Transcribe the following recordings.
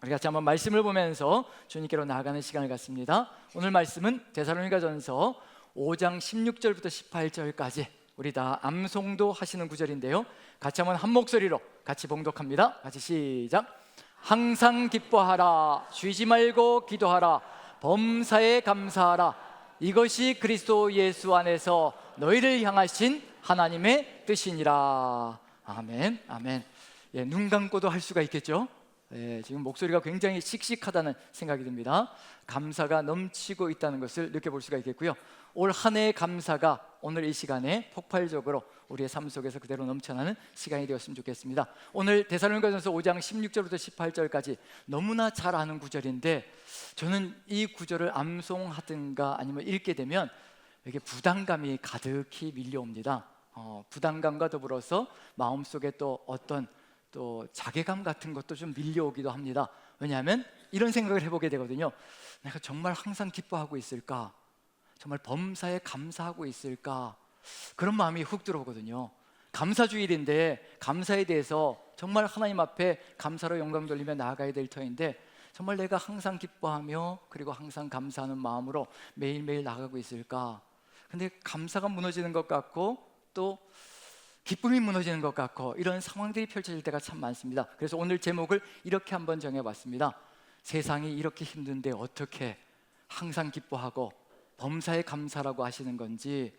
우리 같이 한번 말씀을 보면서 주님께로 나아가는 시간을 갖습니다. 오늘 말씀은 데살로니가전서 5장 16절부터 18절까지 우리 다 암송도 하시는 구절인데요, 같이 한번 한 목소리로 같이 봉독합니다. 같이 시작. 항상 기뻐하라, 쉬지 말고 기도하라, 범사에 감사하라, 이것이 그리스도 예수 안에서 너희를 향하신 하나님의 뜻이니라. 아멘, 아멘. 예, 눈 감고도 할 수가 있겠죠? 예, 지금 목소리가 굉장히 씩씩하다는 생각이 듭니다. 감사가 넘치고 있다는 것을 느껴볼 수가 있겠고요. 올 한 해의 감사가 오늘 이 시간에 폭발적으로 우리의 삶 속에서 그대로 넘쳐나는 시간이 되었으면 좋겠습니다. 오늘 데살로니가전서 5장 16절부터 18절까지 너무나 잘 아는 구절인데, 저는 이 구절을 암송하든가 아니면 읽게 되면 이게 부담감이 가득히 밀려옵니다. 부담감과 더불어서 마음속에 또 어떤 자괴감 같은 것도 좀 밀려오기도 합니다. 왜냐하면 이런 생각을 해보게 되거든요. 내가 정말 항상 기뻐하고 있을까? 정말 범사에 감사하고 있을까? 그런 마음이 훅 들어오거든요. 감사주일인데 감사에 대해서 정말 하나님 앞에 감사로 영광 돌리며 나아가야 될 터인데, 정말 내가 항상 기뻐하며 그리고 항상 감사하는 마음으로 매일매일 나가고 있을까? 근데 감사가 무너지는 것 같고 또 기쁨이 무너지는 것 같고 이런 상황들이 펼쳐질 때가 참 많습니다. 그래서 오늘 제목을 이렇게 한번 정해봤습니다. 세상이 이렇게 힘든데 어떻게 항상 기뻐하고 범사에 감사라고 하시는 건지,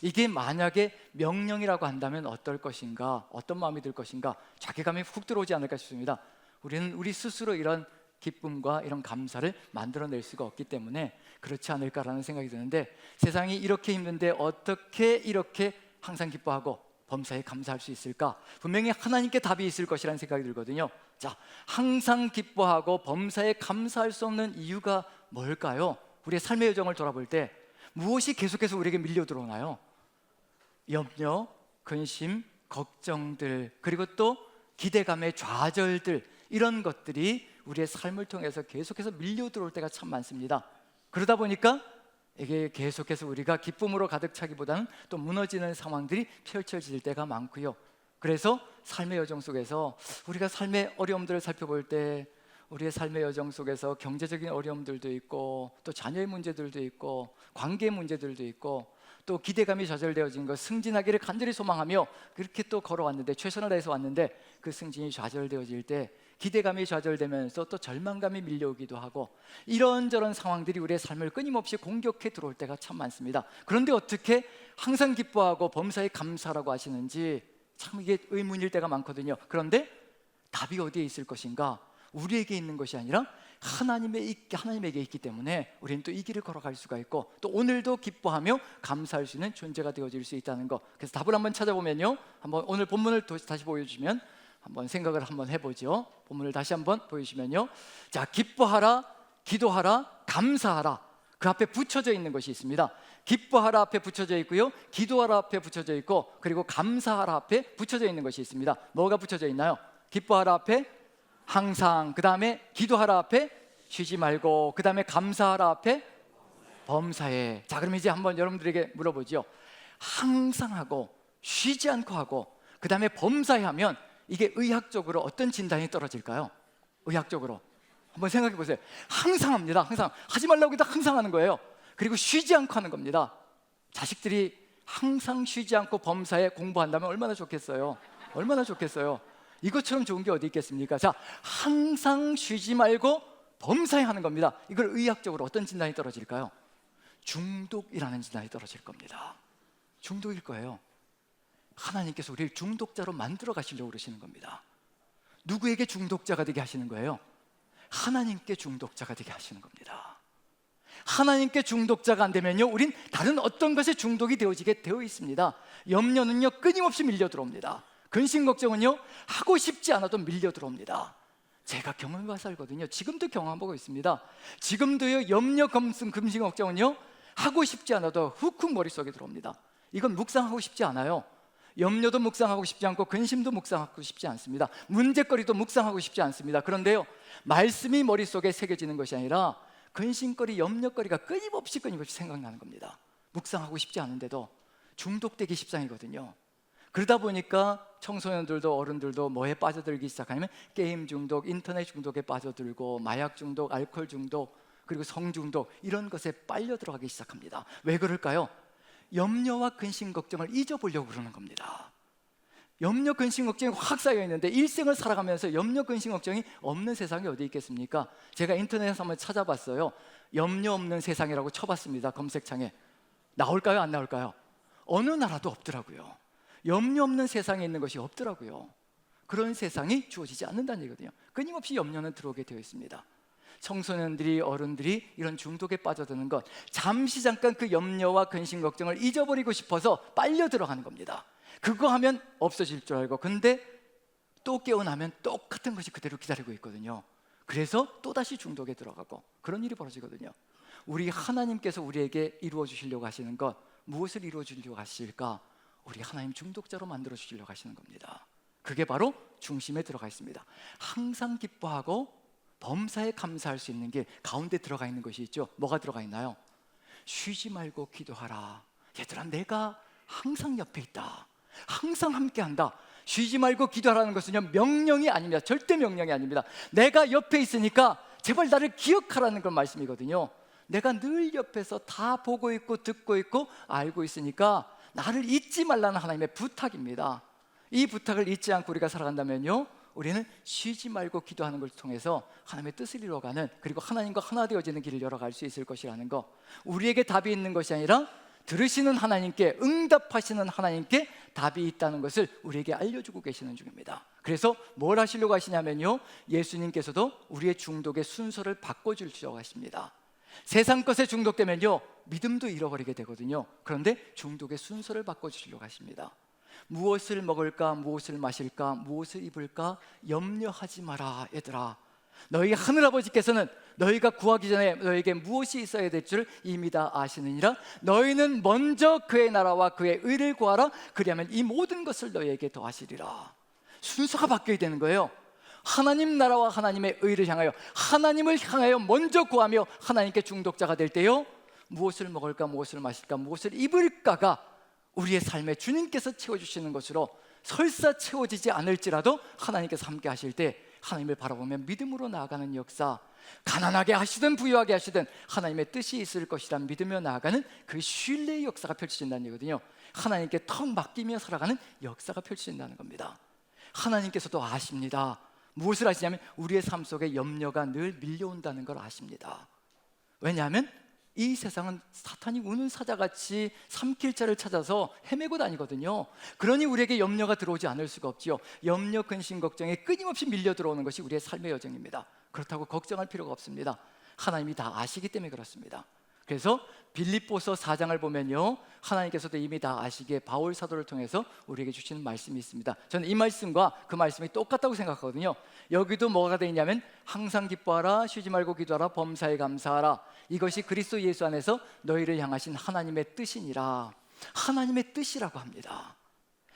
이게 만약에 명령이라고 한다면 어떨 것인가, 어떤 마음이 들 것인가, 자괴감이 훅 들어오지 않을까 싶습니다. 우리는 우리 스스로 이런 기쁨과 이런 감사를 만들어낼 수가 없기 때문에 그렇지 않을까라는 생각이 드는데, 세상이 이렇게 힘든데 어떻게 이렇게 항상 기뻐하고 범사에 감사할 수 있을까? 분명히 하나님께 답이 있을 것이라는 생각이 들거든요. 자, 항상 기뻐하고 범사에 감사할 수 없는 이유가 뭘까요? 우리의 삶의 여정을 돌아볼 때 무엇이 계속해서 우리에게 밀려 들어오나요? 염려, 근심, 걱정들, 그리고 또 기대감의 좌절들, 이런 것들이 우리의 삶을 통해서 계속해서 밀려 들어올 때가 참 많습니다. 그러다 보니까 이게 계속해서 우리가 기쁨으로 가득 차기보다는 또 무너지는 상황들이 펼쳐질 때가 많고요. 그래서 삶의 여정 속에서 우리가 삶의 어려움들을 살펴볼 때 우리의 삶의 여정 속에서 경제적인 어려움들도 있고 또 자녀의 문제들도 있고 관계 문제들도 있고 또 기대감이 좌절되어진 것, 승진하기를 간절히 소망하며 그렇게 또 걸어왔는데, 최선을 다해서 왔는데 그 승진이 좌절되어질 때 기대감이 좌절되면서 또 절망감이 밀려오기도 하고, 이런저런 상황들이 우리의 삶을 끊임없이 공격해 들어올 때가 참 많습니다. 그런데 어떻게 항상 기뻐하고 범사에 감사라고 하시는지 참 이게 의문일 때가 많거든요. 그런데 답이 어디에 있을 것인가? 우리에게 있는 것이 아니라 하나님에게 있기 때문에 우리는 또 이 길을 걸어갈 수가 있고 또 오늘도 기뻐하며 감사할 수 있는 존재가 되어질 수 있다는 것. 그래서 답을 한번 찾아보면요, 한번 오늘 본문을 다시 보여주시면 한번 생각을 한번 해보죠. 본문을 다시 한번 보여주시면요, 자, 기뻐하라, 기도하라, 감사하라, 그 앞에 붙여져 있는 것이 있습니다. 기뻐하라 앞에 붙여져 있고요, 기도하라 앞에 붙여져 있고, 그리고 감사하라 앞에 붙여져 있는 것이 있습니다. 뭐가 붙여져 있나요? 기뻐하라 앞에 항상, 그 다음에 기도하라 앞에 쉬지 말고, 그 다음에 감사하라 앞에 범사에. 자, 그럼 이제 한번 여러분들에게 물어보죠. 항상 하고 쉬지 않고 하고 그 다음에 범사에 하면 이게 의학적으로 어떤 진단이 떨어질까요? 의학적으로 한번 생각해 보세요. 항상 합니다. 항상 하지 말라고 해도 항상 하는 거예요. 그리고 쉬지 않고 하는 겁니다. 자식들이 항상 쉬지 않고 범사에 공부한다면 얼마나 좋겠어요. 얼마나 좋겠어요. 이것처럼 좋은 게 어디 있겠습니까? 자, 항상 쉬지 말고 범사에 하는 겁니다. 이걸 의학적으로 어떤 진단이 떨어질까요? 중독이라는 진단이 떨어질 겁니다. 중독일 거예요. 하나님께서 우리를 중독자로 만들어 가시려고 그러시는 겁니다. 누구에게 중독자가 되게 하시는 거예요? 하나님께 중독자가 되게 하시는 겁니다. 하나님께 중독자가 안 되면요, 우린 다른 어떤 것에 중독이 되어지게 되어 있습니다. 염려는요, 끊임없이 밀려 들어옵니다. 근심 걱정은요, 하고 싶지 않아도 밀려 들어옵니다. 제가 경험해봐 살거든요. 지금도 경험하고 있습니다. 지금도요, 염려, 근심 걱정은요, 하고 싶지 않아도 훅훅 머릿속에 들어옵니다. 이건 묵상하고 싶지 않아요. 염려도 묵상하고 싶지 않고 근심도 묵상하고 싶지 않습니다. 문제거리도 묵상하고 싶지 않습니다. 그런데요, 말씀이 머릿속에 새겨지는 것이 아니라 근심거리, 염려거리가 끊임없이 생각나는 겁니다. 묵상하고 싶지 않은데도 중독되기 십상이거든요. 그러다 보니까 청소년들도 어른들도 뭐에 빠져들기 시작하냐면 게임 중독, 인터넷 중독에 빠져들고 마약 중독, 알코올 중독, 그리고 성 중독, 이런 것에 빨려 들어가기 시작합니다. 왜 그럴까요? 염려와 근심 걱정을 잊어보려고 그러는 겁니다. 염려 근심 걱정이 확 쌓여 있는데 일생을 살아가면서 염려 근심 걱정이 없는 세상이 어디 있겠습니까? 제가 인터넷에서 한번 찾아봤어요. 염려 없는 세상이라고 쳐봤습니다. 검색창에. 나올까요? 안 나올까요? 어느 나라도 없더라고요. 염려 없는 세상에 있는 것이 없더라고요. 그런 세상이 주어지지 않는다는 얘기거든요. 끊임없이 염려는 들어오게 되어 있습니다. 청소년들이, 어른들이 이런 중독에 빠져드는 것, 잠시 잠깐 그 염려와 근심 걱정을 잊어버리고 싶어서 빨려 들어가는 겁니다. 그거 하면 없어질 줄 알고, 근데 또 깨어나면 똑같은 것이 그대로 기다리고 있거든요. 그래서 또다시 중독에 들어가고, 그런 일이 벌어지거든요. 우리 하나님께서 우리에게 이루어 주시려고 하시는 것, 무엇을 이루어 주려고 하실까? 우리 하나님 중독자로 만들어 주시려고 하시는 겁니다. 그게 바로 중심에 들어가 있습니다. 항상 기뻐하고 범사에 감사할 수 있는 게 가운데 들어가 있는 것이 있죠. 뭐가 들어가 있나요? 쉬지 말고 기도하라. 얘들아, 내가 항상 옆에 있다. 항상 함께한다. 쉬지 말고 기도하라는 것은요, 명령이 아닙니다. 절대 명령이 아닙니다. 내가 옆에 있으니까 제발 나를 기억하라는 건 말씀이거든요. 내가 늘 옆에서 다 보고 있고 듣고 있고 알고 있으니까 나를 잊지 말라는 하나님의 부탁입니다. 이 부탁을 잊지 않고 우리가 살아간다면요, 우리는 쉬지 말고 기도하는 걸 통해서 하나님의 뜻을 이루어가는, 그리고 하나님과 하나 되어지는 길을 열어갈 수 있을 것이라는 것, 우리에게 답이 있는 것이 아니라 들으시는 하나님께, 응답하시는 하나님께 답이 있다는 것을 우리에게 알려주고 계시는 중입니다. 그래서 뭘 하시려고 하시냐면요, 예수님께서도 우리의 중독의 순서를 바꿔주려고 하십니다. 세상 것에 중독되면요, 믿음도 잃어버리게 되거든요. 그런데 중독의 순서를 바꿔주시려고 하십니다. 무엇을 먹을까, 무엇을 마실까, 무엇을 입을까 염려하지 마라. 얘들아, 너희 하늘아버지께서는 너희가 구하기 전에 너희에게 무엇이 있어야 될 줄 이미 다 아시느니라. 너희는 먼저 그의 나라와 그의 의를 구하라. 그리하면 이 모든 것을 너희에게 더하시리라. 순서가 바뀌어야 되는 거예요. 하나님 나라와 하나님의 의를 향하여, 하나님을 향하여 먼저 구하며 하나님께 중독자가 될 때요, 무엇을 먹을까, 무엇을 마실까, 무엇을 입을까가 우리의 삶에 주님께서 채워주시는 것으로 설사 채워지지 않을지라도 하나님께서 함께 하실 때 하나님을 바라보며 믿음으로 나아가는 역사, 가난하게 하시든 부유하게 하시든 하나님의 뜻이 있을 것이라 믿으며 나아가는 그 신뢰의 역사가 펼쳐진다는 얘기거든요. 하나님께 턱 맡기며 살아가는 역사가 펼쳐진다는 겁니다. 하나님께서도 아십니다. 무엇을 아시냐면 우리의 삶 속에 염려가 늘 밀려온다는 걸 아십니다. 왜냐하면 이 세상은 사탄이 우는 사자같이 삼킬 자를 찾아서 헤매고 다니거든요. 그러니 우리에게 염려가 들어오지 않을 수가 없지요. 염려, 근심, 걱정에 끊임없이 밀려 들어오는 것이 우리의 삶의 여정입니다. 그렇다고 걱정할 필요가 없습니다. 하나님이 다 아시기 때문에 그렇습니다. 그래서 빌립보서 4장을 보면요, 하나님께서도 이미 다 아시기에 바울 사도를 통해서 우리에게 주시는 말씀이 있습니다. 저는 이 말씀과 그 말씀이 똑같다고 생각하거든요. 여기도 뭐가 되어 있냐면 항상 기뻐하라, 쉬지 말고 기도하라, 범사에 감사하라. 이것이 그리스도 예수 안에서 너희를 향하신 하나님의 뜻이니라. 하나님의 뜻이라고 합니다.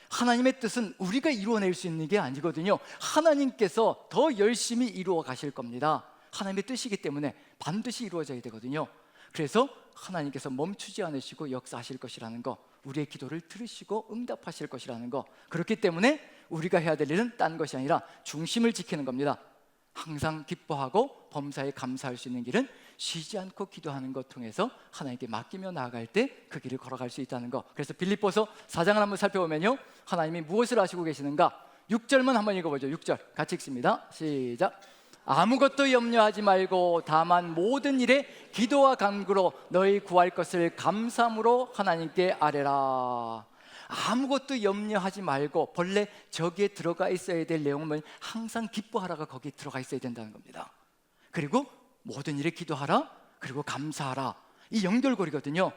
하나님의 뜻은 우리가 이루어낼 수 있는 게 아니거든요. 하나님께서 더 열심히 이루어 가실 겁니다. 하나님의 뜻이기 때문에 반드시 이루어져야 되거든요. 그래서 하나님께서 멈추지 않으시고 역사하실 것이라는 거, 우리의 기도를 들으시고 응답하실 것이라는 거, 그렇기 때문에 우리가 해야 될 일은 딴 것이 아니라 중심을 지키는 겁니다. 항상 기뻐하고 범사에 감사할 수 있는 길은 쉬지 않고 기도하는 것 통해서 하나님께 맡기며 나아갈 때 그 길을 걸어갈 수 있다는 거. 그래서 빌립보서 4장을 한번 살펴보면요, 하나님이 무엇을 하시고 계시는가, 6절만 한번 읽어보죠. 6절 같이 읽습니다. 시작. 아무것도 염려하지 말고 다만 모든 일에 기도와 간구로 너희 구할 것을 감사함으로 하나님께 아뢰라. 아무것도 염려하지 말고, 본래 저기에 들어가 있어야 될 내용은 항상 기뻐하라가 거기 들어가 있어야 된다는 겁니다. 그리고 모든 일에 기도하라, 그리고 감사하라, 이 연결고리거든요.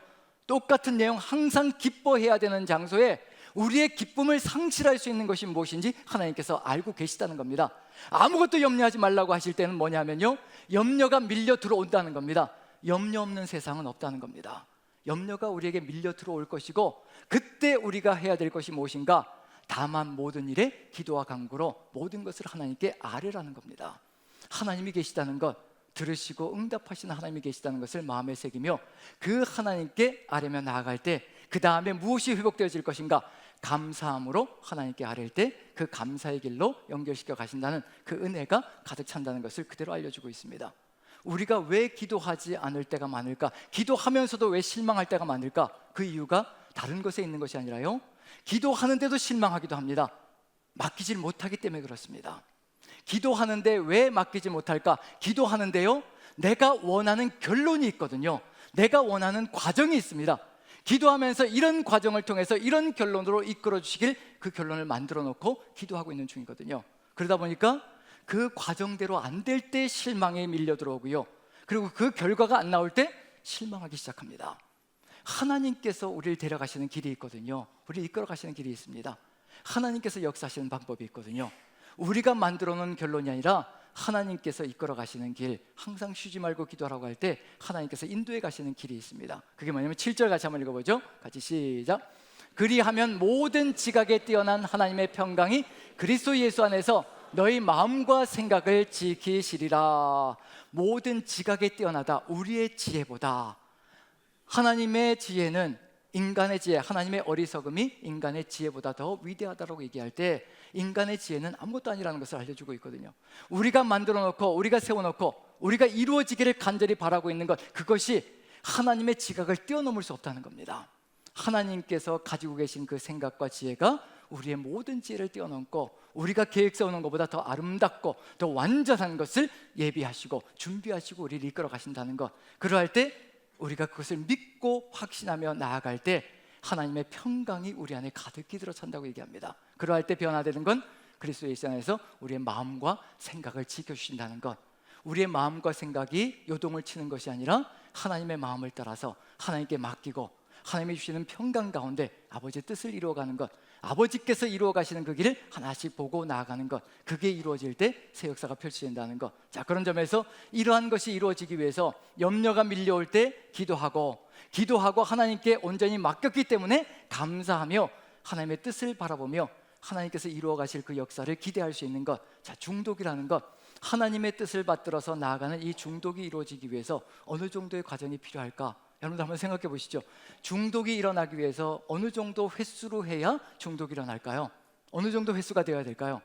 똑같은 내용, 항상 기뻐해야 되는 장소에 우리의 기쁨을 상실할 수 있는 것이 무엇인지 하나님께서 알고 계시다는 겁니다. 아무것도 염려하지 말라고 하실 때는 뭐냐면요, 염려가 밀려 들어온다는 겁니다. 염려 없는 세상은 없다는 겁니다. 염려가 우리에게 밀려 들어올 것이고, 그때 우리가 해야 될 것이 무엇인가, 다만 모든 일에 기도와 간구로 모든 것을 하나님께 아뢰라는 겁니다. 하나님이 계시다는 것, 들으시고 응답하시는 하나님이 계시다는 것을 마음에 새기며 그 하나님께 아뢰며 나아갈 때 그 다음에 무엇이 회복되어질 것인가, 감사함으로 하나님께 아뢰일 때 그 감사의 길로 연결시켜 가신다는 그 은혜가 가득 찬다는 것을 그대로 알려주고 있습니다. 우리가 왜 기도하지 않을 때가 많을까? 기도하면서도 왜 실망할 때가 많을까? 그 이유가 다른 것에 있는 것이 아니라요, 기도하는데도 실망하기도 합니다. 맡기질 못하기 때문에 그렇습니다. 기도하는데 왜 맡기지 못할까? 기도하는데요, 내가 원하는 결론이 있거든요. 내가 원하는 과정이 있습니다. 기도하면서 이런 과정을 통해서 이런 결론으로 이끌어 주시길, 그 결론을 만들어 놓고 기도하고 있는 중이거든요. 그러다 보니까 그 과정대로 안 될 때 실망에 밀려 들어오고요, 그리고 그 결과가 안 나올 때 실망하기 시작합니다. 하나님께서 우리를 데려가시는 길이 있거든요. 우리를 이끌어 가시는 길이 있습니다. 하나님께서 역사하시는 방법이 있거든요. 우리가 만들어 놓은 결론이 아니라 하나님께서 이끌어 가시는 길, 항상 쉬지 말고 기도하라고 할 때 하나님께서 인도해 가시는 길이 있습니다. 그게 뭐냐면 7절 같이 한번 읽어보죠. 같이 시작. 그리하면 모든 지각에 뛰어난 하나님의 평강이 그리스도 예수 안에서 너희 마음과 생각을 지키시리라. 모든 지각에 뛰어나다, 우리의 지혜보다. 하나님의 지혜는 인간의 지혜, 하나님의 어리석음이 인간의 지혜보다 더 위대하다고 얘기할 때 인간의 지혜는 아무것도 아니라는 것을 알려주고 있거든요. 우리가 만들어 놓고 우리가 세워놓고 우리가 이루어지기를 간절히 바라고 있는 것, 그것이 하나님의 지각을 뛰어넘을 수 없다는 겁니다. 하나님께서 가지고 계신 그 생각과 지혜가 우리의 모든 지혜를 뛰어넘고 우리가 계획 세우는 것보다 더 아름답고 더 완전한 것을 예비하시고 준비하시고 우리를 이끌어 가신다는 것, 그러할 때 우리가 그것을 믿고 확신하며 나아갈 때 하나님의 평강이 우리 안에 가득히 들어찬다고 얘기합니다. 그러할 때 변화되는 건 그리스도 예수 안에서 우리의 마음과 생각을 지켜주신다는 것, 우리의 마음과 생각이 요동을 치는 것이 아니라 하나님의 마음을 따라서 하나님께 맡기고 하나님이 주시는 평강 가운데 아버지의 뜻을 이루어가는 것, 아버지께서 이루어 가시는 그 길을 하나씩 보고 나아가는 것, 그게 이루어질 때 새 역사가 펼쳐진다는 것. 자, 그런 점에서 이러한 것이 이루어지기 위해서 염려가 밀려올 때 기도하고 하나님께 온전히 맡겼기 때문에 감사하며 하나님의 뜻을 바라보며 하나님께서 이루어 가실 그 역사를 기대할 수 있는 것. 자, 중독이라는 것, 하나님의 뜻을 받들어서 나아가는 이 중독이 이루어지기 위해서 어느 정도의 과정이 필요할까? 여러분들 한번 생각해 보시죠. 중독이 일어나기 위해서 어느 정도 횟수로 해야 중독이 일어날까요? 어느 정도 횟수가 되어야 될까요?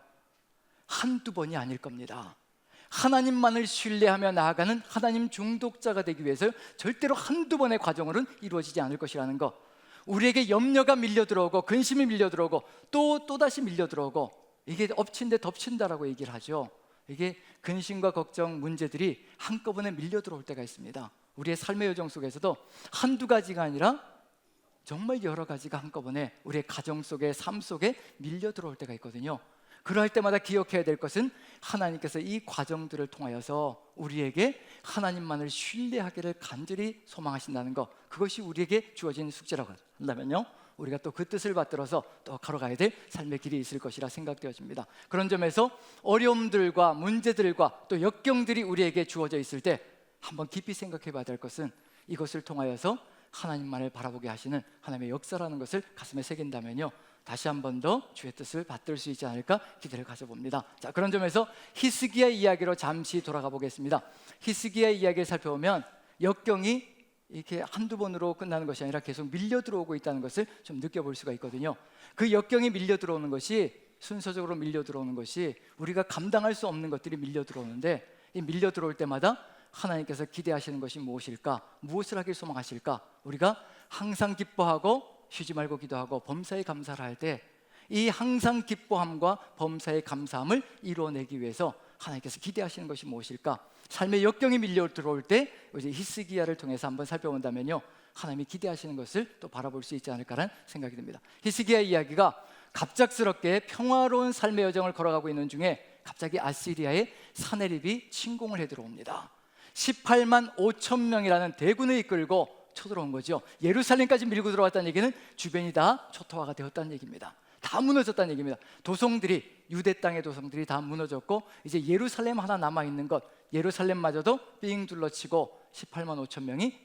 한두 번이 아닐 겁니다. 하나님만을 신뢰하며 나아가는 하나님 중독자가 되기 위해서 절대로 한두 번의 과정으로는 이루어지지 않을 것이라는 것. 우리에게 염려가 밀려 들어오고 근심이 밀려 들어오고 또다시 밀려 들어오고, 이게 엎친 데 덮친다라고 얘기를 하죠. 이게 근심과 걱정, 문제들이 한꺼번에 밀려 들어올 때가 있습니다. 우리의 삶의 여정 속에서도 한두 가지가 아니라 정말 여러 가지가 한꺼번에 우리의 가정 속에, 삶 속에 밀려 들어올 때가 있거든요. 그럴 때마다 기억해야 될 것은 하나님께서 이 과정들을 통하여서 우리에게 하나님만을 신뢰하기를 간절히 소망하신다는 것, 그것이 우리에게 주어진 숙제라고 한다면요, 우리가 또 그 뜻을 받들어서 또 걸어가야 될 삶의 길이 있을 것이라 생각되어집니다. 그런 점에서 어려움들과 문제들과 또 역경들이 우리에게 주어져 있을 때 한번 깊이 생각해 봐야 될 것은 이것을 통하여서 하나님만을 바라보게 하시는 하나님의 역사라는 것을 가슴에 새긴다면요, 다시 한 번 더 주의 뜻을 받들 수 있지 않을까 기대를 가져봅니다. 자, 그런 점에서 히스기야 이야기로 잠시 돌아가 보겠습니다. 히스기야 이야기를 살펴보면 역경이 이렇게 한두 번으로 끝나는 것이 아니라 계속 밀려 들어오고 있다는 것을 좀 느껴볼 수가 있거든요. 그 역경이 밀려 들어오는 것이, 순서적으로 밀려 들어오는 것이 우리가 감당할 수 없는 것들이 밀려 들어오는데, 이 밀려 들어올 때마다 하나님께서 기대하시는 것이 무엇일까? 무엇을 하길 소망하실까? 우리가 항상 기뻐하고 쉬지 말고 기도하고 범사에 감사를 할 때 이 항상 기뻐함과 범사에 감사함을 이루어내기 위해서 하나님께서 기대하시는 것이 무엇일까? 삶의 역경이 밀려 들어올 때 이제 히스기야를 통해서 한번 살펴본다면요, 하나님이 기대하시는 것을 또 바라볼 수 있지 않을까라는 생각이 듭니다. 히스기야 이야기가 갑작스럽게 평화로운 삶의 여정을 걸어가고 있는 중에 갑자기 아시리아의 사네립이 침공을 해 들어옵니다. 18만 5천 명이라는 대군을 이끌고 쳐들어온 거죠. 예루살렘까지 밀고 들어왔다는 얘기는 주변이 다 초토화가 되었다는 얘기입니다. 다 무너졌다는 얘기입니다. 도성들이, 유대 땅의 도성들이 다 무너졌고 이제 예루살렘 하나 남아있는 것, 예루살렘마저도 삥 둘러치고 18만 5천 명이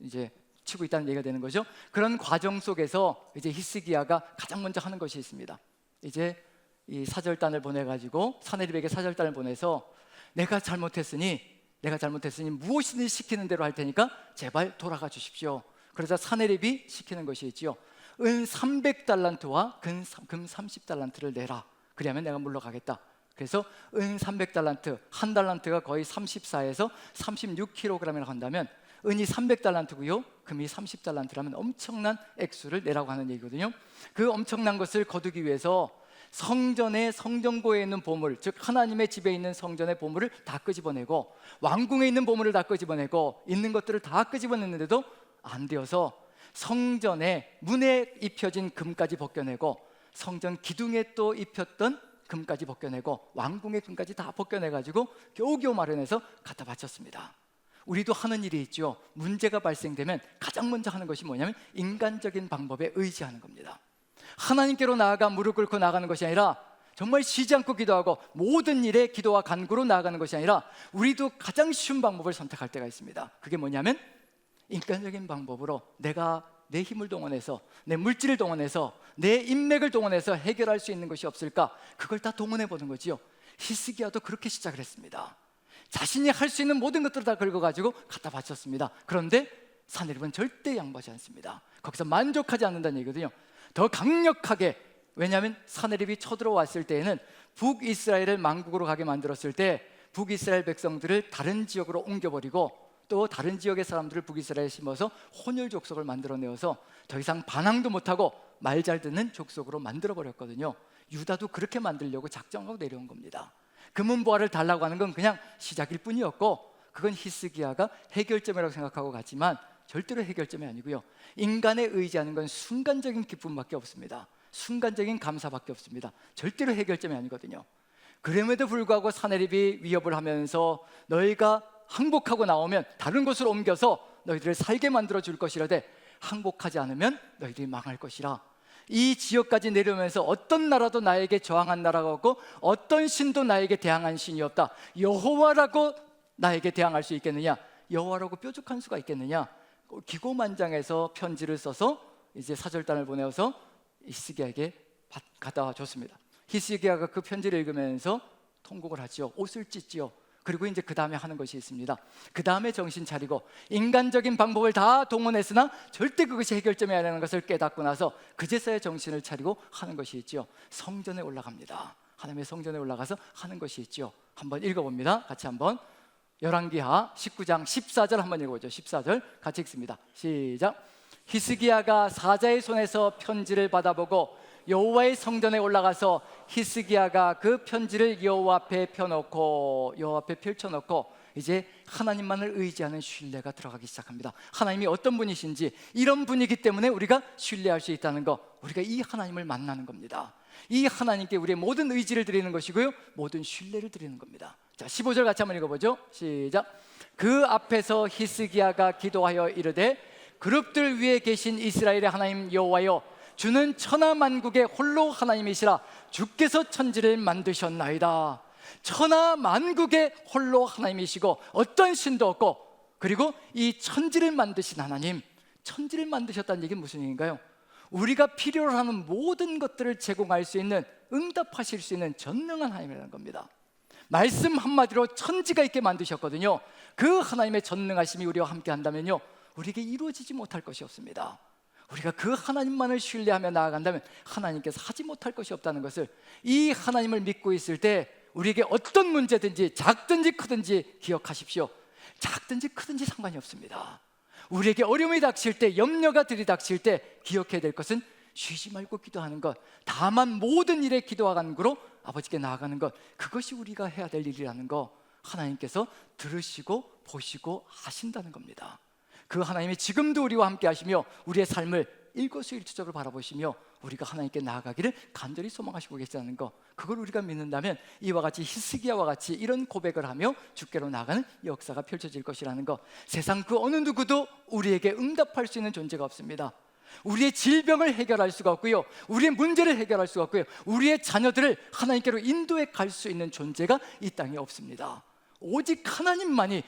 이제 치고 있다는 얘기가 되는 거죠. 그런 과정 속에서 이제 히스기야가 가장 먼저 하는 것이 있습니다. 이제 이 사절단을 보내가지고 사네립에게 사절단을 보내서 내가 잘못했으니 무엇이든 시키는 대로 할 테니까 제발 돌아가 주십시오. 그래서 사네립이 시키는 것이 있지요. 은 300달란트와 금 30달란트를 내라. 그리하면 내가 물러가겠다. 그래서 은 300달란트, 한 달란트가 거의 34에서 36kg이라고 한다면 은이 300달란트고요, 금이 30달란트라면 엄청난 액수를 내라고 하는 얘기거든요. 그 엄청난 것을 거두기 위해서 성전의 성전고에 있는 보물, 즉 하나님의 집에 있는 성전의 보물을 다 끄집어내고 왕궁에 있는 보물을 다 끄집어내고 있는 것들을 다 끄집어냈는데도 안 되어서 성전의 문에 입혀진 금까지 벗겨내고 성전 기둥에 또 입혔던 금까지 벗겨내고 왕궁의 금까지 다 벗겨내가지고 겨우겨우 마련해서 갖다 바쳤습니다. 우리도 하는 일이 있죠. 문제가 발생되면 가장 먼저 하는 것이 뭐냐면 인간적인 방법에 의지하는 겁니다. 하나님께로 나아가 무릎 꿇고 나가는 것이 아니라 정말 쉬지 않고 기도하고 모든 일에 기도와 간구로 나아가는 것이 아니라 우리도 가장 쉬운 방법을 선택할 때가 있습니다. 그게 뭐냐면 인간적인 방법으로 내가 내 힘을 동원해서, 내 물질을 동원해서, 내 인맥을 동원해서 해결할 수 있는 것이 없을까? 그걸 다 동원해 보는 거지요. 히스기야도 그렇게 시작을 했습니다. 자신이 할 수 있는 모든 것들을 다 긁어가지고 갖다 바쳤습니다. 그런데 사내립은 절대 양보하지 않습니다. 거기서 만족하지 않는다는 얘기거든요. 더 강력하게, 왜냐하면 사내립이 쳐들어왔을 때에는 북이스라엘을 만국으로 가게 만들었을 때 북이스라엘 백성들을 다른 지역으로 옮겨버리고 또 다른 지역의 사람들을 북이스라엘에 심어서 혼혈 족속을 만들어내어서 더 이상 반항도 못하고 말 잘 듣는 족속으로 만들어버렸거든요. 유다도 그렇게 만들려고 작정하고 내려온 겁니다. 금은보화를 달라고 하는 건 그냥 시작일 뿐이었고, 그건 히스기야가 해결점이라고 생각하고 갔지만 절대로 해결점이 아니고요, 인간에 의지하는 건 순간적인 기쁨밖에 없습니다. 순간적인 감사밖에 없습니다. 절대로 해결점이 아니거든요. 그럼에도 불구하고 사내립이 위협을 하면서 너희가 항복하고 나오면 다른 곳으로 옮겨서 너희들을 살게 만들어 줄 것이라되 항복하지 않으면 너희들이 망할 것이라. 이 지역까지 내려오면서 어떤 나라도 나에게 저항한 나라가 없고 어떤 신도 나에게 대항한 신이 없다. 여호와라고 나에게 대항할 수 있겠느냐? 여호와라고 뾰족한 수가 있겠느냐? 기고만장해서 편지를 써서 이제 사절단을 보내어서 히스기야에게 갖다 줬습니다. 히스기야가 그 편지를 읽으면서 통곡을 하지요. 옷을 찢지요. 그리고 이제 그 다음에 하는 것이 있습니다. 그 다음에 정신 차리고 인간적인 방법을 다 동원했으나 절대 그것이 해결점이 아니라는 것을 깨닫고 나서 그제서야 정신을 차리고 하는 것이 있죠. 성전에 올라갑니다. 하나님의 성전에 올라가서 하는 것이 있죠. 한번 읽어봅니다. 같이 한번 열왕기하 19장 14절 한번 읽어보죠. 14절 같이 읽습니다. 시작. 히스기야가 사자의 손에서 편지를 받아보고 여호와의 성전에 올라가서 히스기야가 그 편지를 여호와 앞에 펼쳐놓고 이제 하나님만을 의지하는 신뢰가 들어가기 시작합니다. 하나님이 어떤 분이신지, 이런 분이기 때문에 우리가 신뢰할 수 있다는 거, 우리가 이 하나님을 만나는 겁니다. 이 하나님께 우리의 모든 의지를 드리는 것이고요, 모든 신뢰를 드리는 겁니다. 자, 15절 같이 한번 읽어보죠. 시작. 그 앞에서 히스기야가 기도하여 이르되 그룹들 위에 계신 이스라엘의 하나님 여호와여, 주는 천하만국의 홀로 하나님이시라. 주께서 천지를 만드셨나이다. 천하만국의 홀로 하나님이시고 어떤 신도 없고, 그리고 이 천지를 만드신 하나님, 천지를 만드셨다는 얘기는 무슨 얘기인가요? 우리가 필요로 하는 모든 것들을 제공할 수 있는, 응답하실 수 있는 전능한 하나님이라는 겁니다. 말씀 한마디로 천지가 있게 만드셨거든요. 그 하나님의 전능하심이 우리와 함께 한다면요, 우리에게 이루어지지 못할 것이 없습니다. 우리가 그 하나님만을 신뢰하며 나아간다면 하나님께서 하지 못할 것이 없다는 것을, 이 하나님을 믿고 있을 때 우리에게 어떤 문제든지 작든지 크든지 기억하십시오. 작든지 크든지 상관이 없습니다. 우리에게 어려움이 닥칠 때, 염려가 들이닥칠 때 기억해야 될 것은 쉬지 말고 기도하는 것, 다만 모든 일에 기도와 간구로 아버지께 나아가는 것, 그것이 우리가 해야 될 일이라는 거 하나님께서 들으시고 보시고 하신다는 겁니다. 그 하나님이 지금도 우리와 함께 하시며 우리의 삶을 일거수일투족을 바라보시며 우리가 하나님께 나아가기를 간절히 소망하시고 계시다는 거, 그걸 우리가 믿는다면 이와 같이 히스기야와 같이 이런 고백을 하며 주께로 나아가는 역사가 펼쳐질 것이라는 거, 세상 그 어느 누구도 우리에게 응답할 수 있는 존재가 없습니다. 우리의 질병을 해결할 수가 없고요, 우리의 문제를 해결할 수가 없고요, 우리의 자녀들을 하나님께로 인도해 갈 수 있는 존재가 이 땅에 없습니다. 오직 하나님만이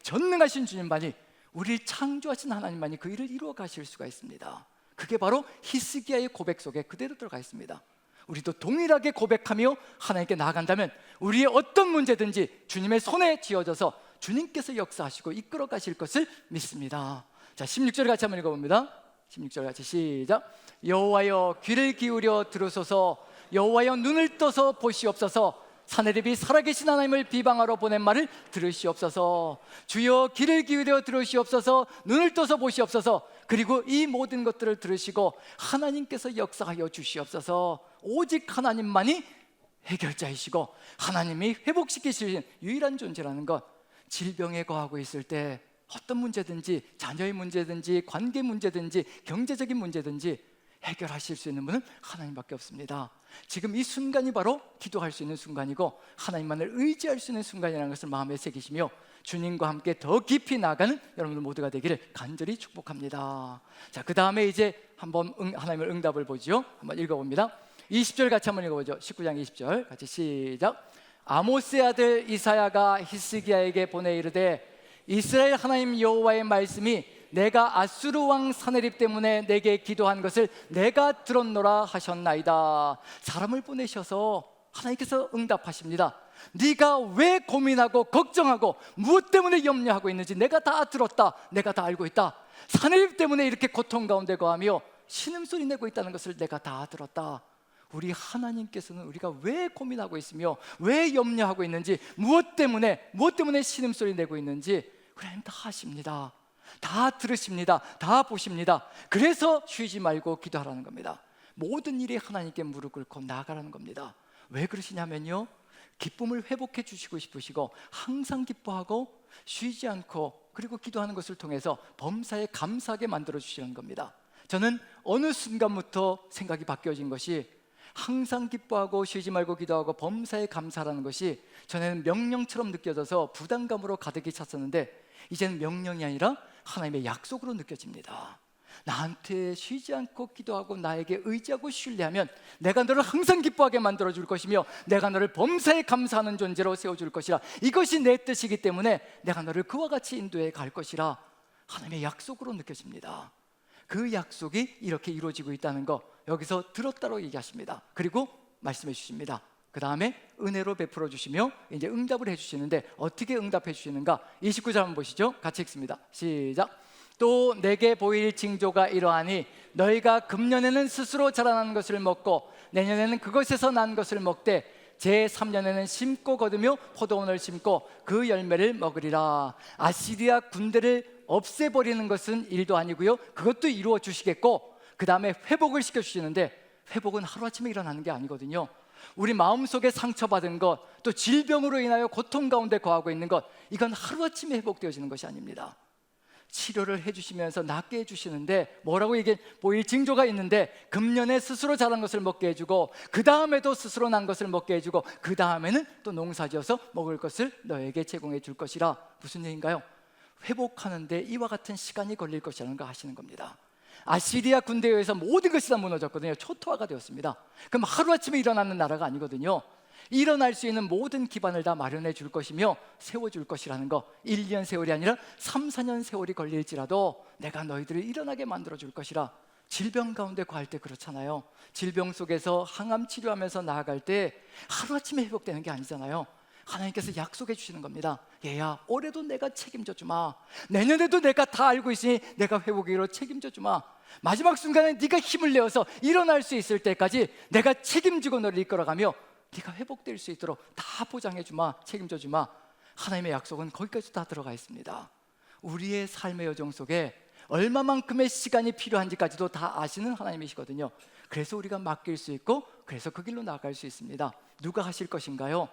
전능하신 주님만이, 우리를 창조하신 하나님만이 그 일을 이루어 가실 수가 있습니다. 그게 바로 히스기야의 고백 속에 그대로 들어가 있습니다. 우리도 동일하게 고백하며 하나님께 나아간다면 우리의 어떤 문제든지 주님의 손에 쥐어져서 주님께서 역사하시고 이끌어 가실 것을 믿습니다. 자, 16절 같이 한번 읽어봅니다. 16절 같이 시작. 여호와여 귀를 기울여 들으소서. 여호와여 눈을 떠서 보시옵소서. 사내립이 살아계신 하나님을 비방하러 보낸 말을 들으시옵소서. 주여 귀를 기울여 들으시옵소서. 눈을 떠서 보시옵소서. 그리고 이 모든 것들을 들으시고 하나님께서 역사하여 주시옵소서. 오직 하나님만이 해결자이시고 하나님이 회복시키시는 유일한 존재라는 것. 질병에 거하고 있을 때 어떤 문제든지, 자녀의 문제든지, 관계 문제든지, 경제적인 문제든지 해결하실 수 있는 분은 하나님밖에 없습니다. 지금 이 순간이 바로 기도할 수 있는 순간이고 하나님만을 의지할 수 있는 순간이라는 것을 마음에 새기시며 주님과 함께 더 깊이 나아가는 여러분들 모두가 되기를 간절히 축복합니다. 자, 그 다음에 이제 한번 하나님의 응답을 보죠. 한번 읽어봅니다. 20절 같이 한번 읽어보죠. 19장 20절 같이 시작. 아모스의 아들 이사야가 히스기야에게 보내 이르되 이스라엘 하나님 여호와의 말씀이 내가 아수르 왕 사네립 때문에 내게 기도한 것을 내가 들었노라 하셨나이다. 사람을 보내셔서 하나님께서 응답하십니다. 네가 왜 고민하고 걱정하고 무엇 때문에 염려하고 있는지 내가 다 들었다. 내가 다 알고 있다. 사네립 때문에 이렇게 고통 가운데 거하며 신음소리 내고 있다는 것을 내가 다 들었다. 우리 하나님께서는 우리가 왜 고민하고 있으며 왜 염려하고 있는지, 무엇 때문에 신음소리 내고 있는지 우리 하나님 다 아십니다. 다 들으십니다. 다 보십니다. 그래서 쉬지 말고 기도하라는 겁니다. 모든 일이 하나님께 무릎 꿇고 나아가라는 겁니다. 왜 그러시냐면요, 기쁨을 회복해 주시고 싶으시고 항상 기뻐하고 쉬지 않고 그리고 기도하는 것을 통해서 범사에 감사하게 만들어 주시는 겁니다. 저는 어느 순간부터 생각이 바뀌어진 것이 항상 기뻐하고 쉬지 말고 기도하고 범사에 감사하라는 것이 전에는 명령처럼 느껴져서 부담감으로 가득히 찼었는데 이제는 명령이 아니라 하나님의 약속으로 느껴집니다. 나한테 쉬지 않고 기도하고 나에게 의지하고 신뢰하면 내가 너를 항상 기뻐하게 만들어 줄 것이며 내가 너를 범사에 감사하는 존재로 세워줄 것이라. 이것이 내 뜻이기 때문에 내가 너를 그와 같이 인도해 갈 것이라. 하나님의 약속으로 느껴집니다. 그 약속이 이렇게 이루어지고 있다는 거 여기서 들었다고 얘기하십니다. 그리고 말씀해 주십니다. 그 다음에 은혜로 베풀어 주시며 이제 응답을 해주시는데 어떻게 응답해 주시는가? 29절 한번 보시죠. 같이 읽습니다. 시작. 또 내게 보일 징조가 이러하니 너희가 금년에는 스스로 자라난 것을 먹고 내년에는 그것에서 난 것을 먹되 제3년에는 심고 거두며 포도원을 심고 그 열매를 먹으리라. 아시리아 군대를 없애버리는 것은 일도 아니고요, 그것도 이루어 주시겠고 그 다음에 회복을 시켜주시는데 회복은 하루아침에 일어나는 게 아니거든요. 우리 마음속에 상처받은 것, 또 질병으로 인하여 고통 가운데 거하고 있는 것, 이건 하루아침에 회복되어지는 것이 아닙니다. 치료를 해주시면서 낫게 해주시는데 뭐라고 이게 보일 징조가 있는데 금년에 스스로 자란 것을 먹게 해주고 그 다음에도 스스로 난 것을 먹게 해주고 그 다음에는 또 농사지어서 먹을 것을 너에게 제공해 줄 것이라. 무슨 얘기인가요? 회복하는데 이와 같은 시간이 걸릴 것이라는 거 아시는 겁니다. 아시리아 군대에 의해서 모든 것이 다 무너졌거든요. 초토화가 되었습니다. 그럼 하루아침에 일어나는 나라가 아니거든요. 일어날 수 있는 모든 기반을 다 마련해 줄 것이며 세워줄 것이라는 거. 1년 세월이 아니라 3, 4년 세월이 걸릴지라도 내가 너희들을 일어나게 만들어 줄 것이라. 질병 가운데 거할 때 그렇잖아요. 질병 속에서 항암 치료하면서 나아갈 때 하루아침에 회복되는 게 아니잖아요. 하나님께서 약속해 주시는 겁니다. 얘야, 올해도 내가 책임져 주마. 내년에도 내가 다 알고 있으니 내가 회복하기로 책임져 주마. 마지막 순간에 네가 힘을 내어서 일어날 수 있을 때까지 내가 책임지고 너를 이끌어가며 네가 회복될 수 있도록 다 보장해 주마, 책임져 주마. 하나님의 약속은 거기까지 다 들어가 있습니다. 우리의 삶의 여정 속에 얼마만큼의 시간이 필요한지까지도 다 아시는 하나님이시거든요. 그래서 우리가 맡길 수 있고 그래서 그 길로 나아갈 수 있습니다. 누가 하실 것인가요?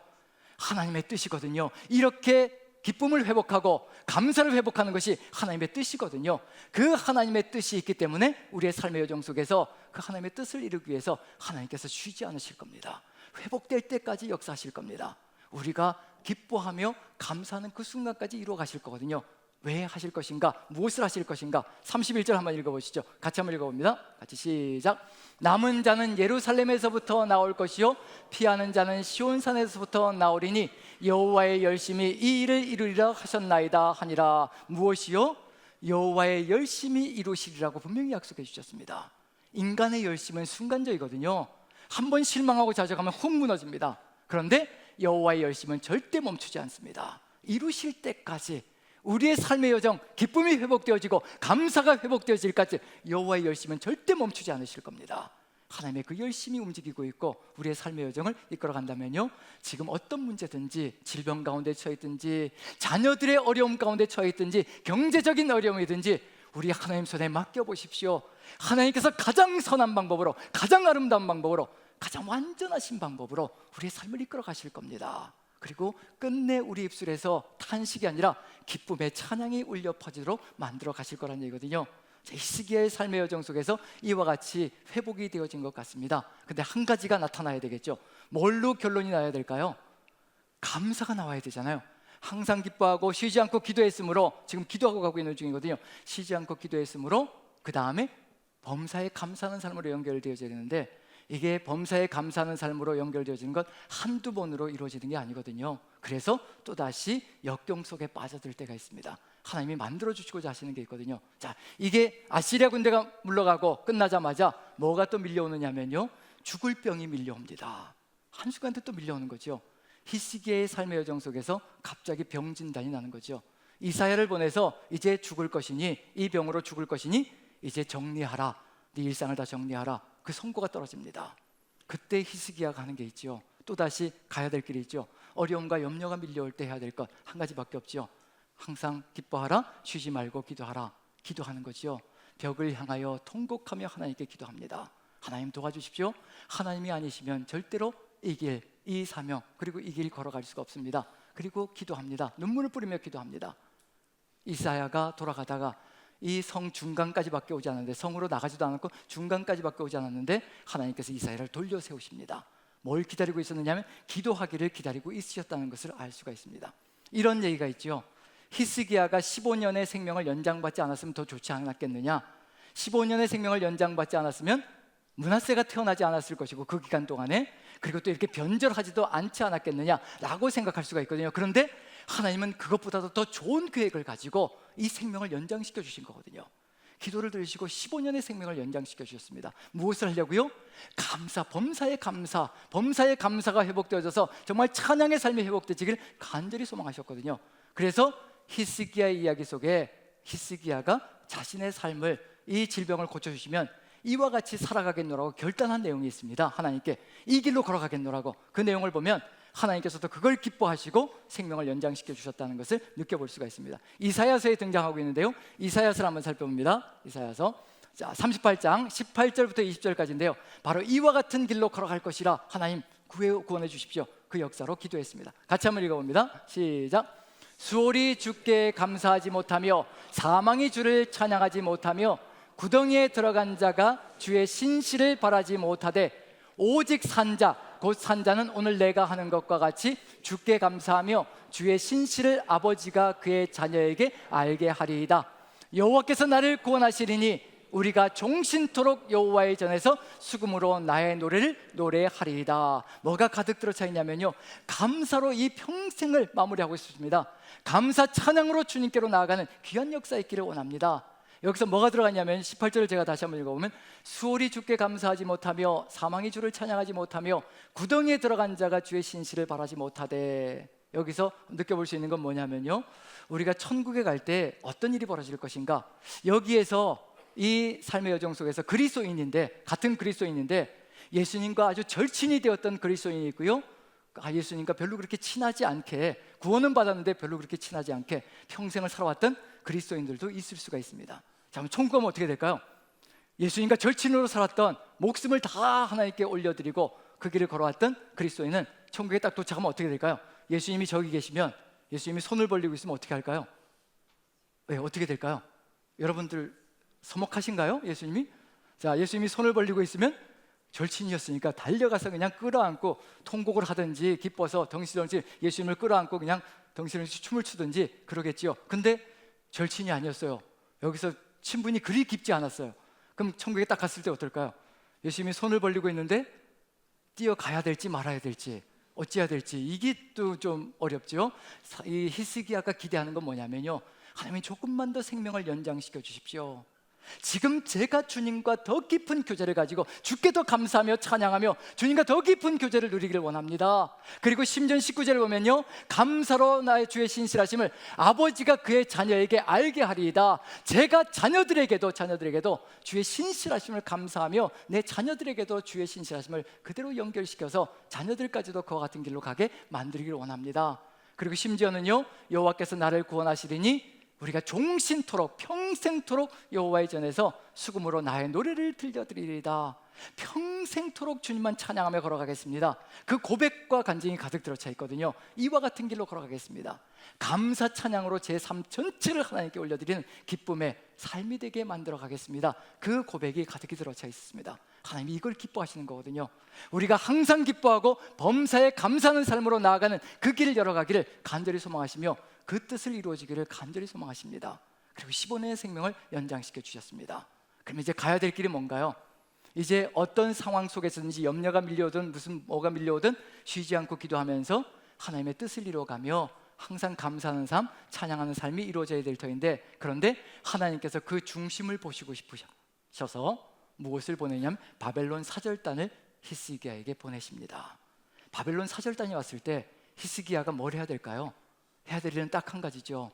하나님의 뜻이거든요. 이렇게 기쁨을 회복하고 감사를 회복하는 것이 하나님의 뜻이거든요. 그 하나님의 뜻이 있기 때문에 우리의 삶의 여정 속에서 그 하나님의 뜻을 이루기 위해서 하나님께서 쉬지 않으실 겁니다. 회복될 때까지 역사하실 겁니다. 우리가 기뻐하며 감사하는 그 순간까지 이루어 가실 거거든요. 왜 하실 것인가? 무엇을 하실 것인가? 31절 한번 읽어보시죠. 같이 한번 읽어봅니다. 같이 시작. 남은 자는 예루살렘에서부터 나올 것이요 피하는 자는 시온산에서부터 나오리니 여호와의 열심히 이 일을 이루리라 하셨나이다 하니라. 무엇이요? 여호와의 열심히 이루시리라고 분명히 약속해 주셨습니다. 인간의 열심은 순간적이거든요. 한번 실망하고 좌절하면 훅 무너집니다. 그런데 여호와의 열심은 절대 멈추지 않습니다. 이루실 때까지 우리의 삶의 여정, 기쁨이 회복되어지고 감사가 회복되어질까지 여호와의 열심은 절대 멈추지 않으실 겁니다. 하나님의 그 열심히 움직이고 있고 우리의 삶의 여정을 이끌어간다면요, 지금 어떤 문제든지, 질병 가운데 처했든지, 자녀들의 어려움 가운데 처했든지, 경제적인 어려움이든지 우리 하나님 손에 맡겨보십시오. 하나님께서 가장 선한 방법으로, 가장 아름다운 방법으로, 가장 완전하신 방법으로 우리의 삶을 이끌어 가실 겁니다. 그리고 끝내 우리 입술에서 탄식이 아니라 기쁨의 찬양이 울려 퍼지도록 만들어 가실 거라는 얘기거든요. 히스기야의 삶의 여정 속에서 이와 같이 회복이 되어진 것 같습니다. 근데 한 가지가 나타나야 되겠죠. 뭘로 결론이 나야 될까요? 감사가 나와야 되잖아요. 항상 기뻐하고 쉬지 않고 기도했으므로, 지금 기도하고 가고 있는 중이거든요. 쉬지 않고 기도했으므로 그 다음에 범사에 감사하는 삶으로 연결되어져야 되는데, 이게 범사에 감사하는 삶으로 연결되어지는 것 한두 번으로 이루어지는 게 아니거든요. 그래서 또다시 역경 속에 빠져들 때가 있습니다. 하나님이 만들어주시고자 하시는 게 있거든요. 자, 이게 아시리아 군대가 물러가고 끝나자마자 뭐가 또 밀려오느냐면요, 죽을 병이 밀려옵니다. 한순간에 또 밀려오는 거죠. 히스기야의 삶의 여정 속에서 갑자기 병진단이 나는 거죠. 이사야를 보내서 이제 죽을 것이니, 이 병으로 죽을 것이니 이제 정리하라, 네 일상을 다 정리하라, 그 선고가 떨어집니다. 그때 히스기야가 하는 게 있죠. 또다시 가야 될 길이 있죠. 어려움과 염려가 밀려올 때 해야 될 것 한 가지밖에 없죠. 항상 기뻐하라, 쉬지 말고 기도하라. 기도하는 거죠. 벽을 향하여 통곡하며 하나님께 기도합니다. 하나님 도와주십시오. 하나님이 아니시면 절대로 이 길, 이 사명, 그리고 이 길 걸어갈 수가 없습니다. 그리고 기도합니다. 눈물을 뿌리며 기도합니다. 이사야가 돌아가다가 이 성 중간까지밖에 오지 않았는데, 성으로 나가지도 않았고 중간까지밖에 오지 않았는데 하나님께서 이사야를 돌려 세우십니다. 뭘 기다리고 있었느냐 하면 기도하기를 기다리고 있으셨다는 것을 알 수가 있습니다. 이런 얘기가 있죠. 히스기야가 15년의 생명을 연장받지 않았으면 더 좋지 않았겠느냐, 15년의 생명을 연장받지 않았으면 므낫세가 태어나지 않았을 것이고 그 기간 동안에, 그리고 또 이렇게 변절하지도 않지 않았겠느냐라고 생각할 수가 있거든요. 그런데 하나님은 그것보다도 더 좋은 계획을 가지고 이 생명을 연장시켜 주신 거거든요. 기도를 들으시고 15년의 생명을 연장시켜 주셨습니다. 무엇을 하려고요? 감사, 범사의 감사, 범사의 감사가 회복되어져서 정말 찬양의 삶이 회복되지길 간절히 소망하셨거든요. 그래서 히스기야의 이야기 속에 히스기야가 자신의 삶을, 이 질병을 고쳐주시면 이와 같이 살아가겠노라고 결단한 내용이 있습니다. 하나님께 이 길로 걸어가겠노라고. 그 내용을 보면 하나님께서도 그걸 기뻐하시고 생명을 연장시켜 주셨다는 것을 느껴볼 수가 있습니다. 이사야서에 등장하고 있는데요, 이사야서를 한번 살펴봅니다. 이사야서 38장 18절부터 20절까지인데요, 바로 이와 같은 길로 걸어갈 것이라 하나님 구원해 주십시오. 그 역사로 기도했습니다. 같이 한번 읽어봅니다. 시작. 수월이 주께 감사하지 못하며 사망이 주를 찬양하지 못하며 구덩이에 들어간 자가 주의 신실을 바라지 못하되 오직 산자, 곧 산자는 오늘 내가 하는 것과 같이 주께 감사하며 주의 신실을 아버지가 그의 자녀에게 알게 하리이다. 여호와께서 나를 구원하시리니 우리가 종신토록 여호와의 전에서 수금으로 나의 노래를 노래하리이다. 뭐가 가득 들어차 있냐면요, 감사로 이 평생을 마무리하고 있습니다. 감사 찬양으로 주님께로 나아가는 귀한 역사 있기를 원합니다. 여기서 뭐가 들어갔냐면 18절을 제가 다시 한번 읽어보면, 수월이 주께 감사하지 못하며 사망이 주를 찬양하지 못하며 구덩이에 들어간 자가 주의 신실을 바라지 못하되. 여기서 느껴볼 수 있는 건 뭐냐면요, 우리가 천국에 갈 때 어떤 일이 벌어질 것인가. 여기에서 이 삶의 여정 속에서 그리스도인인데, 같은 그리스도인인데 예수님과 아주 절친이 되었던 그리스도인이 있고요, 예수님과 별로 그렇게 친하지 않게, 구원은 받았는데 별로 그렇게 친하지 않게 평생을 살아왔던 그리스도인들도 있을 수가 있습니다. 자, 그럼 천국 가면 어떻게 될까요? 예수님과 절친으로 살았던, 목숨을 다 하나님께 올려드리고 그 길을 걸어왔던 그리스도인은 천국에 딱 도착하면 어떻게 될까요? 예수님이 저기 계시면, 예수님이 손을 벌리고 있으면 어떻게 할까요? 왜, 어떻게 될까요? 여러분들 서먹하신가요? 예수님이? 자, 예수님이 손을 벌리고 있으면 절친이었으니까 달려가서 그냥 끌어안고 통곡을 하든지, 기뻐서 덩실덩실 예수님을 끌어안고 그냥 덩실덩실 춤을 추든지 그러겠지요. 근데 절친이 아니었어요. 여기서 친분이 그리 깊지 않았어요. 그럼 천국에 딱 갔을 때 어떨까요? 예수님이 손을 벌리고 있는데 뛰어가야 될지 말아야 될지, 어찌해야 될지, 이게 또 좀 어렵죠. 이 히스기야가 기대하는 건 뭐냐면요, 하나님 조금만 더 생명을 연장시켜 주십시오. 지금 제가 주님과 더 깊은 교제를 가지고 주께 더 감사하며 찬양하며 주님과 더 깊은 교제를 누리기를 원합니다. 그리고 심지어 19절을 보면요, 감사로 나의 주의 신실하심을 아버지가 그의 자녀에게 알게 하리이다. 제가 자녀들에게도 주의 신실하심을 감사하며 내 자녀들에게도 주의 신실하심을 그대로 연결시켜서 자녀들까지도 그와 같은 길로 가게 만들기를 원합니다. 그리고 심지어는요, 여호와께서 나를 구원하시리니 우리가 종신토록 평생토록 여호와의 전에서 수금으로 나의 노래를 들려드리리다. 평생토록 주님만 찬양하며 걸어가겠습니다. 그 고백과 간증이 가득 들어차 있거든요. 이와 같은 길로 걸어가겠습니다. 감사 찬양으로 제 삶 전체를 하나님께 올려드리는 기쁨의 삶이 되게 만들어 가겠습니다. 그 고백이 가득히 들어차 있습니다. 하나님이 이걸 기뻐하시는 거거든요. 우리가 항상 기뻐하고 범사에 감사하는 삶으로 나아가는 그 길을 열어가기를 간절히 소망하시며 그 뜻을 이루어지기를 간절히 소망하십니다. 그리고 15년의 생명을 연장시켜 주셨습니다. 그럼 이제 가야 될 길이 뭔가요? 이제 어떤 상황 속에서든지 염려가 밀려오든 뭐가 밀려오든 쉬지 않고 기도하면서 하나님의 뜻을 이루어가며 항상 감사하는 삶, 찬양하는 삶이 이루어져야 될 터인데, 그런데 하나님께서 그 중심을 보시고 싶으셔서 무엇을 보내냐면 바벨론 사절단을 히스기야에게 보내십니다. 바벨론 사절단이 왔을 때 히스기야가 뭘 해야 될까요? 해야 될 일은 딱 한 가지죠.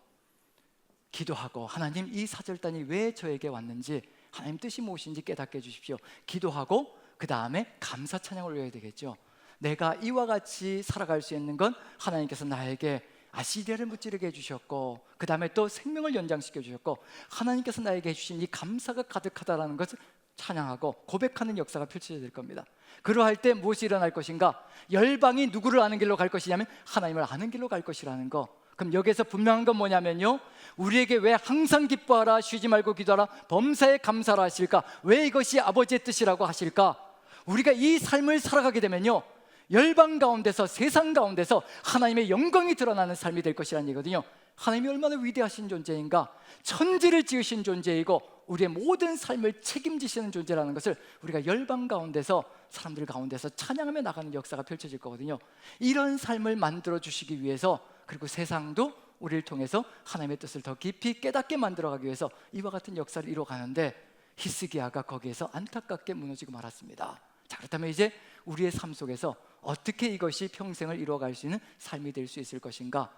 기도하고, 하나님 이 사절단이 왜 저에게 왔는지, 하나님 뜻이 무엇인지 깨닫게 해주십시오. 기도하고 그 다음에 감사 찬양을 올려야 되겠죠. 내가 이와 같이 살아갈 수 있는 건 하나님께서 나에게 아시리아를 무찌르게 해주셨고, 그 다음에 또 생명을 연장시켜 주셨고, 하나님께서 나에게 해주신 이 감사가 가득하다라는 것을 찬양하고 고백하는 역사가 펼쳐져야 될 겁니다. 그러할 때 무엇이 일어날 것인가? 열방이 누구를 아는 길로 갈 것이냐면 하나님을 아는 길로 갈 것이라는 거. 그럼 여기에서 분명한 건 뭐냐면요, 우리에게 왜 항상 기뻐하라, 쉬지 말고 기도하라, 범사에 감사라 하실까? 왜 이것이 아버지의 뜻이라고 하실까? 우리가 이 삶을 살아가게 되면요, 열방 가운데서, 세상 가운데서 하나님의 영광이 드러나는 삶이 될 것이라는 얘기거든요. 하나님이 얼마나 위대하신 존재인가, 천지를 지으신 존재이고 우리의 모든 삶을 책임지시는 존재라는 것을 우리가 열방 가운데서, 사람들 가운데서 찬양하며 나가는 역사가 펼쳐질 거거든요. 이런 삶을 만들어 주시기 위해서, 그리고 세상도 우리를 통해서 하나님의 뜻을 더 깊이 깨닫게 만들어가기 위해서 이와 같은 역사를 이루어가는데, 히스기야가 거기에서 안타깝게 무너지고 말았습니다. 자, 그렇다면 이제 우리의 삶 속에서 어떻게 이것이 평생을 이루어갈 수 있는 삶이 될 수 있을 것인가?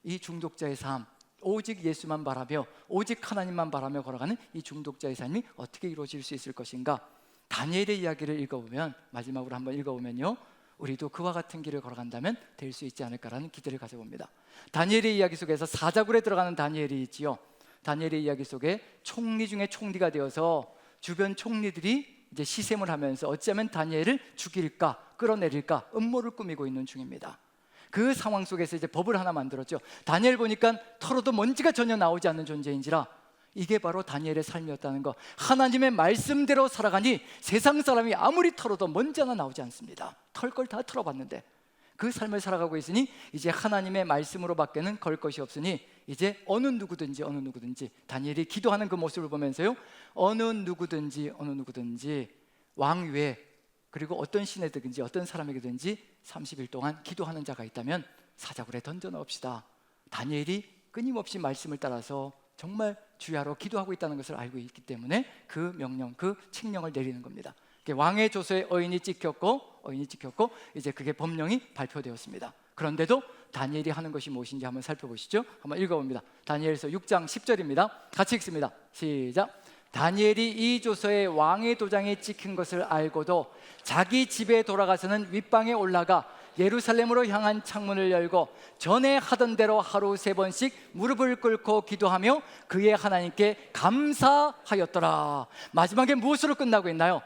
이 중독자의 삶, 오직 예수만 바라며 오직 하나님만 바라며 걸어가는 이 중독자의 삶이 어떻게 이루어질 수 있을 것인가? 다니엘의 이야기를 읽어보면, 마지막으로 한번 읽어보면요, 우리도 그와 같은 길을 걸어간다면 될 수 있지 않을까라는 기대를 가져봅니다. 다니엘의 이야기 속에서 사자굴에 들어가는 다니엘이 있지요. 다니엘의 이야기 속에 총리 중에 총리가 되어서 주변 총리들이 이제 시샘을 하면서 어찌하면 다니엘을 죽일까, 끌어내릴까 음모를 꾸미고 있는 중입니다. 그 상황 속에서 이제 법을 하나 만들었죠. 다니엘 보니까 털어도 먼지가 전혀 나오지 않는 존재인지라 이게 바로 다니엘의 삶이었다는 거. 하나님의 말씀대로 살아가니 세상 사람이 아무리 털어도 먼지 하나 나오지 않습니다. 털 걸 다 털어봤는데 그 삶을 살아가고 있으니 이제 하나님의 말씀으로 밖에는 걸 것이 없으니 이제 어느 누구든지 다니엘이 기도하는 그 모습을 보면서요, 어느 누구든지 왕 위에, 그리고 어떤 신에든지 어떤 사람에게든지 30일 동안 기도하는 자가 있다면 사자굴에 던져 넣읍시다. 다니엘이 끊임없이 말씀을 따라서 정말 주야로 기도하고 있다는 것을 알고 있기 때문에 그 명령, 그 칙령을 내리는 겁니다. 왕의 조서에 어인이 찍혔고 이제 그게 법령이 발표되었습니다. 그런데도 다니엘이 하는 것이 무엇인지 한번 살펴보시죠. 한번 읽어봅니다. 다니엘서 6장 10절입니다. 같이 읽습니다. 시작. 다니엘이 이 조서에 왕의 도장이 찍힌 것을 알고도 자기 집에 돌아가서는 윗방에 올라가 예루살렘으로 향한 창문을 열고 전에 하던 대로 하루 3번씩 무릎을 꿇고 기도하며 그의 하나님께 감사하였더라. 마지막에 무엇으로 끝나고 있나요?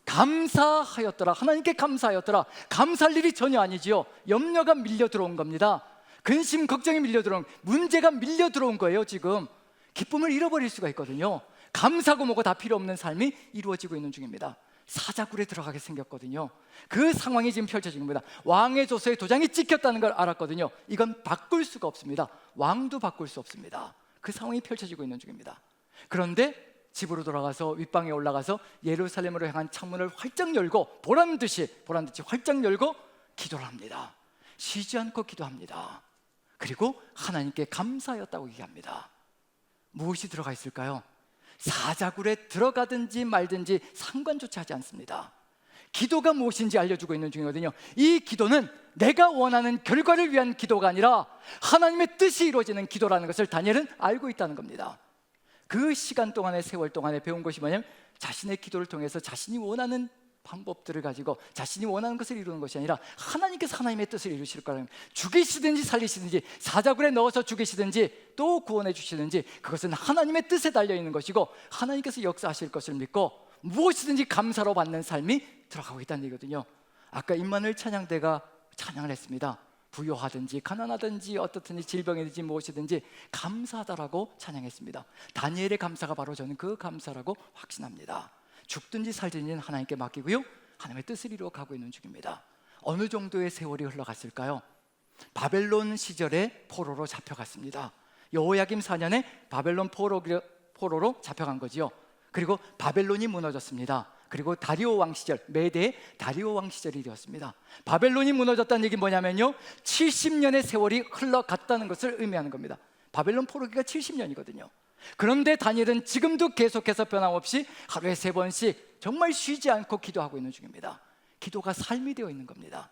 감사하였더라. 하나님께 감사하였더라. 감사할 일이 전혀 아니지요. 염려가 밀려 들어온 겁니다. 근심, 걱정이 밀려 들어온, 문제가 밀려 들어온 거예요. 지금 기쁨을 잃어버릴 수가 있거든요. 감사고 뭐고 다 필요 없는 삶이 이루어지고 있는 중입니다. 사자굴에 들어가게 생겼거든요. 그 상황이 지금 펼쳐진 겁니다. 왕의 조서에 도장이 찍혔다는 걸 알았거든요. 이건 바꿀 수가 없습니다. 왕도 바꿀 수 없습니다. 그 상황이 펼쳐지고 있는 중입니다. 그런데 집으로 돌아가서 윗방에 올라가서 예루살렘으로 향한 창문을 활짝 열고 보란듯이 활짝 열고 기도를 합니다. 쉬지 않고 기도합니다. 그리고 하나님께 감사하였다고 얘기합니다. 무엇이 들어가 있을까요? 사자굴에 들어가든지 말든지 상관조차 하지 않습니다. 기도가 무엇인지 알려주고 있는 중이거든요. 이 기도는 내가 원하는 결과를 위한 기도가 아니라 하나님의 뜻이 이루어지는 기도라는 것을 다니엘은 알고 있다는 겁니다. 그 시간 동안의 세월 동안에 배운 것이 뭐냐면 자신의 기도를 통해서 자신이 원하는 방법들을 가지고 자신이 원하는 것을 이루는 것이 아니라 하나님께서 하나님의 뜻을 이루실 거라는, 죽이시든지 살리시든지 사자굴에 넣어서 죽이시든지 또 구원해 주시든지 그것은 하나님의 뜻에 달려있는 것이고 하나님께서 역사하실 것을 믿고 무엇이든지 감사로 받는 삶이 들어가고 있다는 얘기거든요. 아까 임마누엘 찬양대가 찬양을 했습니다. 부유하든지 가난하든지 어떻든지 질병이든지 무엇이든지 감사하다라고 찬양했습니다. 다니엘의 감사가 바로 저는 그 감사라고 확신합니다. 죽든지 살든지는 하나님께 맡기고요, 하나님의 뜻을 이루어 가고 있는 중입니다. 어느 정도의 세월이 흘러갔을까요? 바벨론 시절에 포로로 잡혀갔습니다. 여호야김 4년에 바벨론 포로로 잡혀간 거지요. 그리고 바벨론이 무너졌습니다. 그리고 다리오 왕 시절, 메대의 다리오 왕 시절이 되었습니다. 바벨론이 무너졌다는 얘기는 뭐냐면요, 70년의 세월이 흘러갔다는 것을 의미하는 겁니다. 바벨론 포로기가 70년이거든요. 그런데 다니엘은 지금도 계속해서 변함없이 하루에 3번씩 정말 쉬지 않고 기도하고 있는 중입니다. 기도가 삶이 되어 있는 겁니다.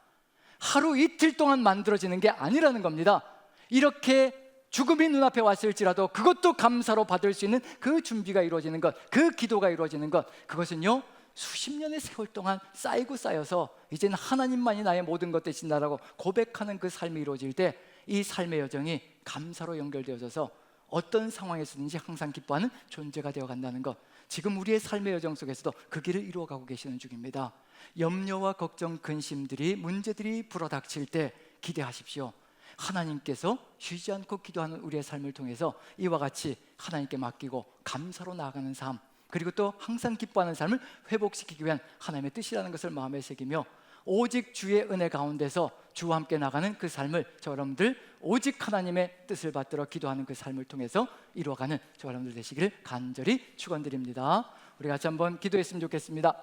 하루 이틀 동안 만들어지는 게 아니라는 겁니다. 이렇게 죽음이 눈앞에 왔을지라도 그것도 감사로 받을 수 있는 그 준비가 이루어지는 것, 그 기도가 이루어지는 것, 그것은요 수십 년의 세월 동안 쌓이고 쌓여서 이제는 하나님만이 나의 모든 것 되신다라고 고백하는 그 삶이 이루어질 때 이 삶의 여정이 감사로 연결되어져서 어떤 상황에서든지 항상 기뻐하는 존재가 되어간다는 것, 지금 우리의 삶의 여정 속에서도 그 길을 이루어가고 계시는 중입니다. 염려와 걱정, 근심들이, 문제들이 불어닥칠 때 기대하십시오. 하나님께서 쉬지 않고 기도하는 우리의 삶을 통해서 이와 같이 하나님께 맡기고 감사로 나아가는 삶, 그리고 또 항상 기뻐하는 삶을 회복시키기 위한 하나님의 뜻이라는 것을 마음에 새기며 오직 주의 은혜 가운데서 주와 함께 나가는 그 삶을 저 여러분들 오직 하나님의 뜻을 받들어 기도하는 그 삶을 통해서 이루어가는 저 여러분들 되시기를 간절히 축원드립니다. 우리 같이 한번 기도했으면 좋겠습니다.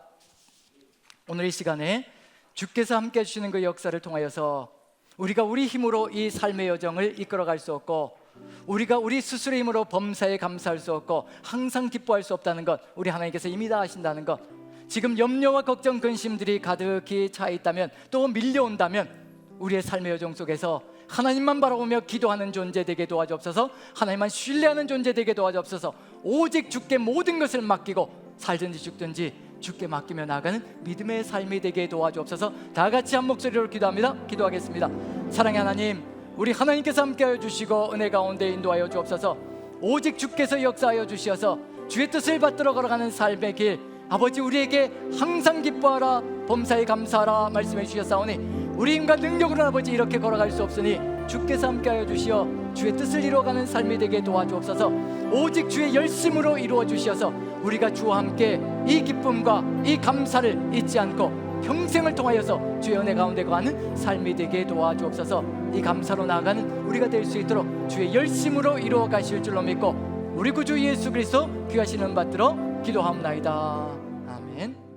오늘 이 시간에 주께서 함께 해주시는 그 역사를 통하여서 우리가 우리 힘으로 이 삶의 여정을 이끌어갈 수 없고, 우리가 우리 스스로의 힘으로 범사에 감사할 수 없고 항상 기뻐할 수 없다는 것, 우리 하나님께서 이미 다 아신다는 것, 지금 염려와 걱정, 근심들이 가득히 차 있다면, 또 밀려온다면 우리의 삶의 여정 속에서 하나님만 바라보며 기도하는 존재 되게 도와주옵소서. 하나님만 신뢰하는 존재 되게 도와주옵소서. 오직 주께 모든 것을 맡기고 살든지 죽든지 주께 맡기며 나아가는 믿음의 삶이 되게 도와주옵소서. 다 같이 한 목소리로 기도합니다. 기도하겠습니다. 사랑의 하나님, 우리 하나님께서 함께하여 주시고 은혜 가운데 인도하여 주옵소서. 오직 주께서 역사하여 주시어서 주의 뜻을 받들어 걸어가는 삶의 길, 아버지 우리에게 항상 기뻐하라, 범사에 감사하라 말씀해 주셨사오니 우리 힘과 능력으로는 아버지 이렇게 걸어갈 수 없으니 주께서 함께하여 주시어 주의 뜻을 이루어가는 삶이 되게 도와주옵소서. 오직 주의 열심으로 이루어 주시어서 우리가 주와 함께 이 기쁨과 이 감사를 잊지 않고 평생을 통하여서 주의 은혜 가운데 거하는 삶이 되게 도와주옵소서. 이 감사로 나아가는 우리가 될 수 있도록 주의 열심으로 이루어 가실 줄로 믿고 우리 구주 예수 그리스도 귀하신 은 받들어 기도하옵나이다. 아멘.